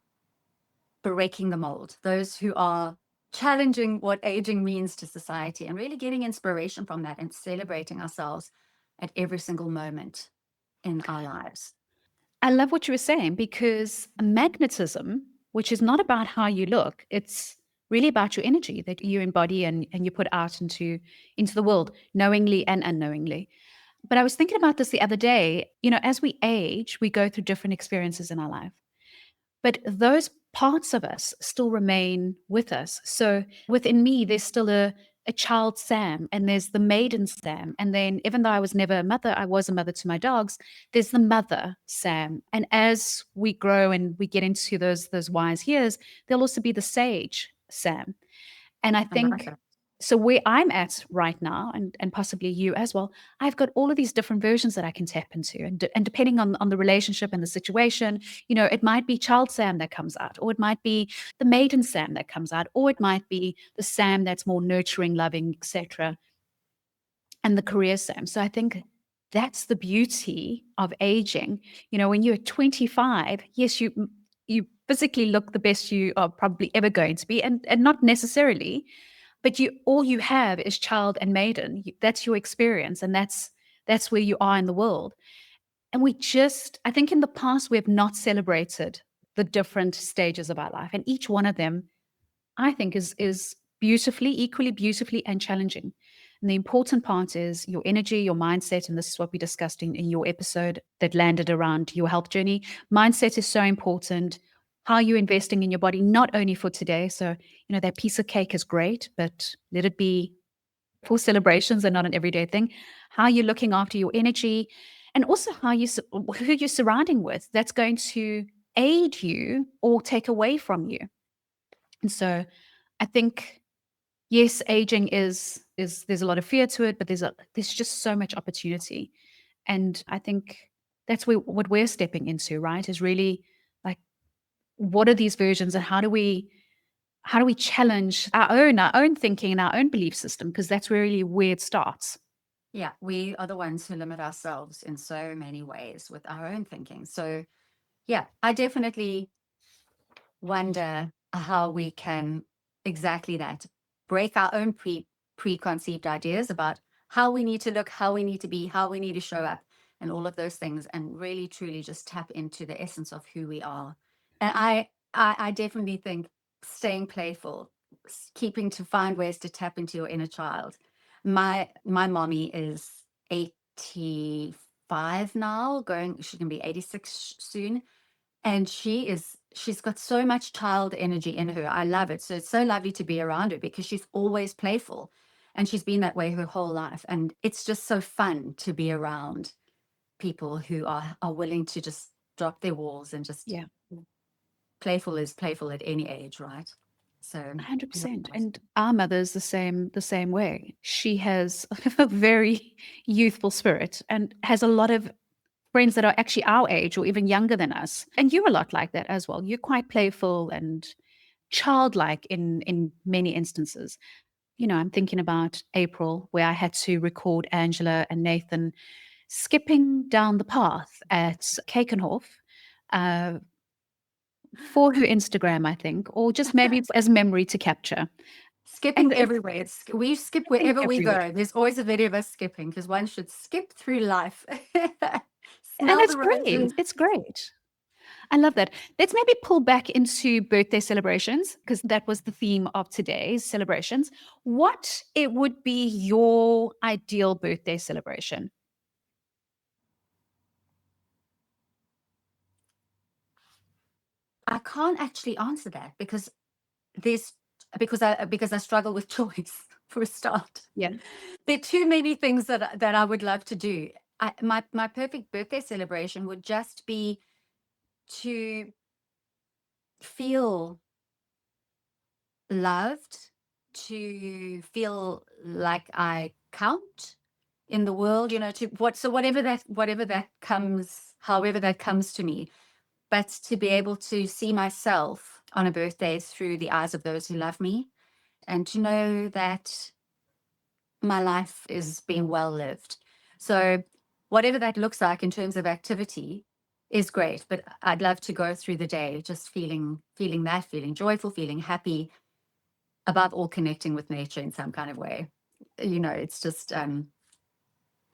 breaking the mold, those who are challenging what aging means to society and really getting inspiration from that and celebrating ourselves at every single moment in our lives. I love what you were saying because magnetism, which is not about how you look, it's really about your energy that you embody and you put out into the world, knowingly and unknowingly. But I was thinking about this the other day. As we age, we go through different experiences in our life. But those parts of us still remain with us. So within me, there's still a child Sam, and there's the maiden Sam. And then, even though I was never a mother, I was a mother to my dogs. There's the mother Sam. And as we grow and we get into those wise years, there'll also be the sage Sam. And I I like think it. so where I'm at right now, and possibly you as well, I've got all of these different versions that I can tap into. And depending on the relationship and the situation, it might be child Sam that comes out, or it might be the maiden Sam that comes out, or it might be the Sam that's more nurturing, loving, etc., and the career Sam. So I think that's the beauty of aging. When you're 25, yes, you physically look the best you are probably ever going to be, and not necessarily, but all you have is child and maiden. That's your experience, and that's where you are in the world. And I think in the past we have not celebrated the different stages of our life, and each one of them, I think, is beautifully, equally beautifully and challenging. And the important part is your energy, your mindset, and this is what we discussed in your episode that landed around your health journey. Mindset is so important. How you're investing in your body, not only for today. So, that piece of cake is great, but let it be for celebrations and not an everyday thing. How you're looking after your energy, and also who you're surrounding with. That's going to aid you or take away from you. And so, I think, yes, aging is there's a lot of fear to it, but there's just so much opportunity. And I think that's what we're stepping into, right? Is really like, what are these versions, and how do we challenge our own thinking and our own belief system? Because that's really where it starts. Yeah, we are the ones who limit ourselves in so many ways with our own thinking. So, yeah, I definitely wonder how we can exactly that break our own preconceived ideas about how we need to look, how we need to be, how we need to show up, and all of those things, and really truly just tap into the essence of who we are. And I definitely think staying playful, keeping to find ways to tap into your inner child. My mommy is 85 now, she's gonna be 86 soon, and she's got so much child energy in her. I love it. So it's so lovely to be around her because she's always playful, and she's been that way her whole life. And it's just so fun to be around people who are willing to just drop their walls and just Yeah, playful is playful at any age, right? So 100%. yes. And our mother's the same way. She has a very youthful spirit and has a lot of friends that are actually our age or even younger than us. And you're a lot like that as well. You're quite playful and childlike in many instances. I'm thinking about April, where I had to record Angela and Nathan skipping down the path at Kakenhof, uh, for her Instagram, I think, or just maybe as memory to capture. Skipping And everywhere. We skip skipping wherever we everywhere. go. There's always a video of us skipping because one should skip through life. And Smell it's the great. roses. It's great. I love that. Let's maybe pull back into birthday celebrations because that was the theme of today's celebrations. What it would be your ideal birthday celebration? I can't actually answer that there's because I struggle with choice for a start. Yeah. There are too many things that I would love to do. My perfect birthday celebration would just be to feel loved, to feel like I count in the world, to whatever that comes, however that comes to me, but to be able to see myself on a birthday through the eyes of those who love me, and to know that my life is being well lived. So whatever that looks like in terms of activity is great, but I'd love to go through the day just feeling joyful, feeling happy, above all connecting with nature in some kind of way. It's just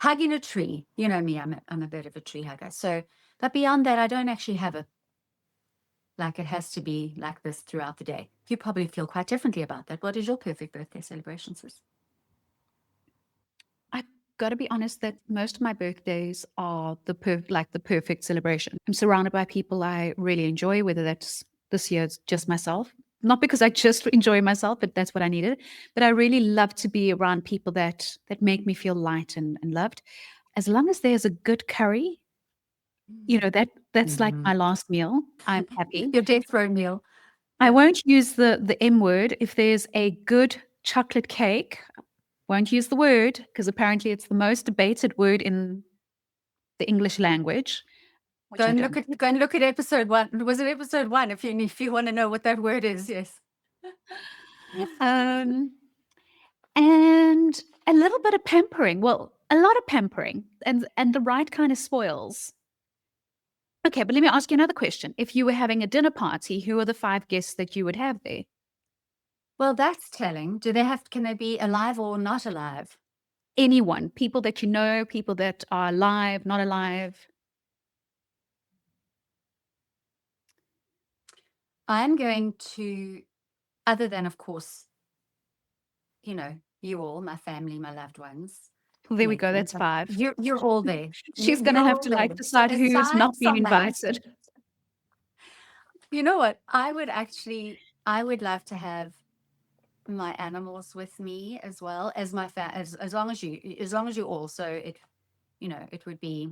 hugging a tree. You know me, I'm a bit of a tree hugger. So, but beyond that, I don't actually have like it has to be like this throughout the day. You probably feel quite differently about that. What is your perfect birthday celebration, sis? I've got to be honest that most of my birthdays are the perfect celebration. I'm surrounded by people I really enjoy, whether that's this year it's just myself. Not because I just enjoy myself, but that's what I needed. But I really love to be around people that make me feel light and loved. As long as there's a good curry, that's like Mhm. my last meal. I'm happy. Your death row meal. I Yeah. won't use the M word. If there's a good chocolate cake, won't use the word because apparently it's the most debated word in the English language, which I don't. Go and look at episode 1. Was it episode 1? If you want to know what that word is, yes. Um, and a little bit of pampering. Well, a lot of pampering and the right kind of spoils. Okay, but let me ask you another question. If you were having a dinner party, who are the 5 guests that you would have there? Well, that's telling. Can they be alive or not alive? Anyone, people that you know, people that are alive, not alive. I'm going to, other than, of course, you all, my family, my loved ones, Well, there we go. Nathan, That's but 5. you're all there. She's going to You're have all to there. like So decide who's aside not being from that, invited. you know what? I would love to have my animals with me as well as my as long as you all. So it would be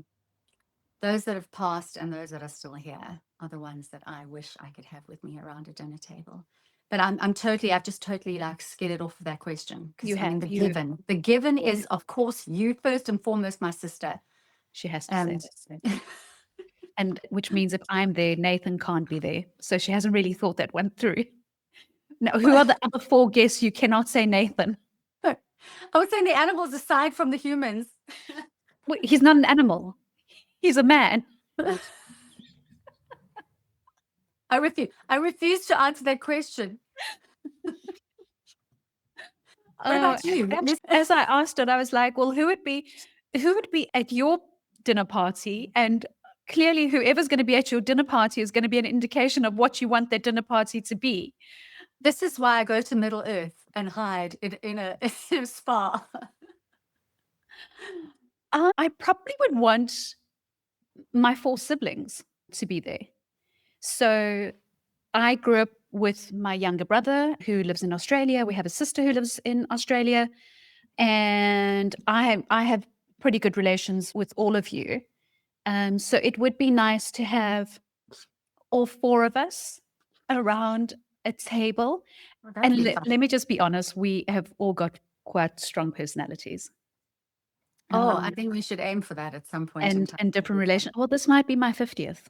those that have passed and those that are still here are the ones that I wish I could have with me around a dinner table. But I've just totally like skidded off of that question because You I mean have you. the given is of course you first and foremost, my sister, She has to say and that. And which means if I'm there, Nathan can't be there. So she hasn't really thought that one through. Now, who are the other 4 guests? You cannot say Nathan. I would say the animals aside from the humans. Wait, he's not an animal. He's a man. I refuse. I refuse to answer that question. What about you? Actually, as I asked it, I was like, well, who would be at your dinner party? And clearly whoever's going to be at your dinner party is going to be an indication of what you want that dinner party to be. This is why I go to Middle Earth and hide in in a spa. I probably would want my 4 siblings to be there. So I grew up with my younger brother who lives in Australia. We have a sister who lives in Australia. And I have pretty good relations with all of you. So it would be nice to have all 4 of us around a table. Well, that'd And be fun. let me just be honest, we have all got quite strong personalities. Oh, I Um, think we should aim for that at some point in time. and different relation. Well, this might be my 50th.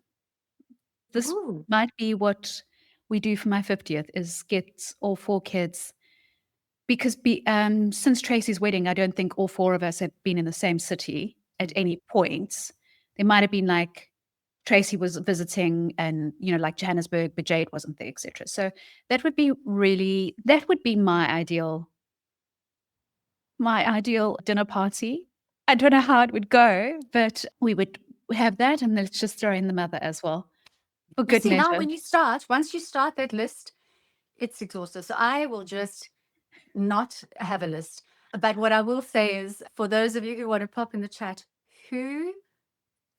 This Ooh, might be what we do for my 50th is get all 4 kids because since Tracy's wedding, I don't think all 4 of us have been in the same city at any point. There might have been like Tracy was visiting and, like Johannesburg, but Jade wasn't there, etc. So that would be my ideal dinner party. I don't know how it would go, but we would have that and let's just throw in the mother as well. For you good see now measure. once you start that list, it's exhaustive. So I will just not have a list. But what I will say is, for those of you who want to pop in the chat, who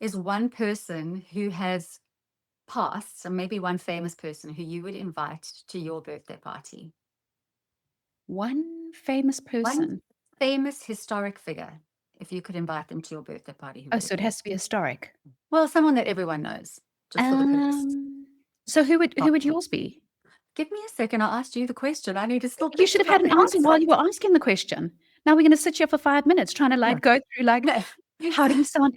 is one person who has passed, so maybe one famous person who you would invite to your birthday party? One famous One person. famous historic figure. If you could invite them to your birthday party, who Oh, would it so it be? has to be historic. Well, someone that everyone knows, just for the purpose. So Oh, who would yours be? give me a second. I'll ask you the question. I need to still You think should have had about an the answer answer. while you were asking the question. Now we're going to sit here for 5 minutes trying to No, like go through like no. how do we sound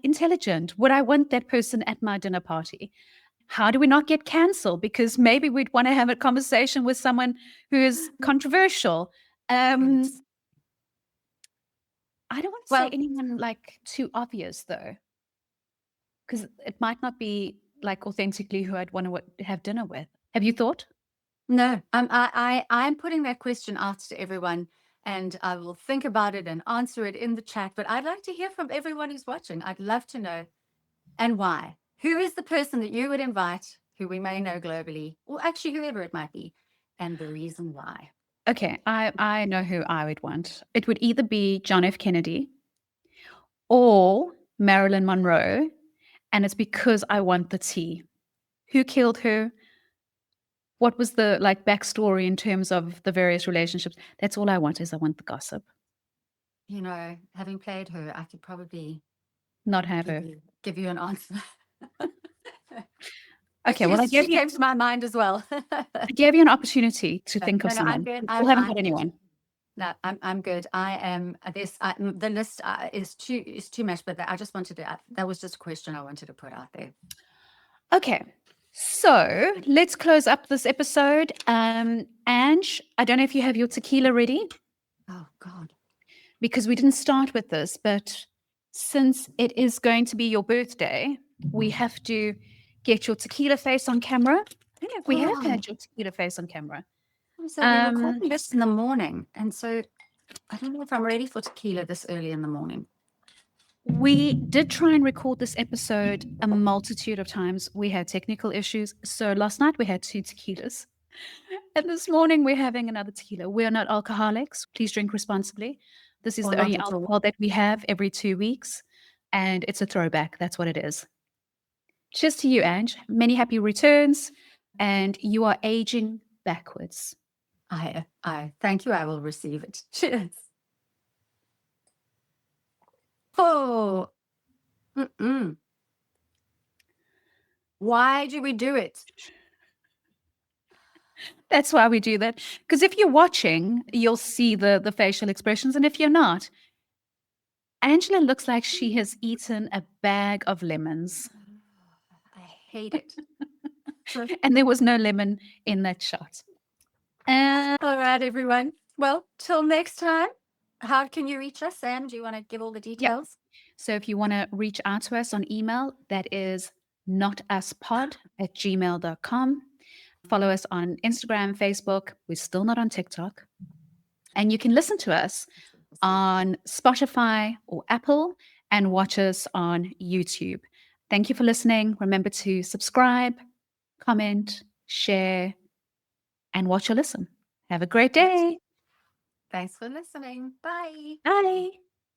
intelligent? Would I want that person at my dinner party? How do we not get cancelled? Because maybe we'd want to have a conversation with someone who is controversial. Um, Yes. I don't want to say Well, anyone like too obvious though, because it might not be like authentically who I'd want to have dinner with. Have you thought? No, I'm putting that question out to everyone, and I will think about it and answer it in the chat. But I'd like to hear from everyone who's watching. I'd love to know, and why. Who is the person that you would invite, who we may know globally, or actually whoever it might be, and the reason why? Okay, I know who I would want. It would either be John F. Kennedy or Marilyn Monroe, and it's because I want the tea. Who killed her? What was the like backstory in terms of the various relationships? That's all I want is I want the gossip, You know, having played her, I could probably not have her. give you an answer. Okay, well, She came to my mind as well. I gave you an opportunity to think of No, I'm someone. good. You still haven't got I'm good. anyone. No, I'm good. I am this. The list is too much, but I just wanted to. That was just a question I wanted to put out there. Okay, so let's close up this episode. Ange, I don't know if you have your tequila ready Oh God. because we didn't start with this, but since it is going to be your birthday, we have to get your tequila face on camera. I don't know if we have Oh, had your tequila face on camera. so we recording this in the morning, and so I don't know if I'm ready for tequila this early in the morning. We did try and record this episode a multitude of times. We had technical issues. So last night we had 2 tequilas. And this morning we're having another tequila. We are not alcoholics. Please drink responsibly. This is Or the not only at all. alcohol that we have every 2 weeks. And it's a throwback. That's what it is. Cheers to you, Ange. Many happy returns. And you are aging backwards. I thank you. I will receive it. Cheers. Oh. Mm-mm. Why do we do it? That's why we do that. Because if you're watching, you'll see the facial expressions. And if you're not, Angela looks like she has eaten a bag of lemons. I hate it. And there was no lemon in that shot. All right, everyone. Well, till next time. How can you reach us, Sam? Do you want to give all the details? So if you want to reach out to us on email, that is notuspod@gmail.com. Follow us on Instagram, Facebook. We're still not on TikTok. And you can listen to us on Spotify or Apple and watch us on YouTube. Thank you for listening. Remember to subscribe, comment, share, and watch or listen. Have a great day. Thanks for listening. Bye. Bye.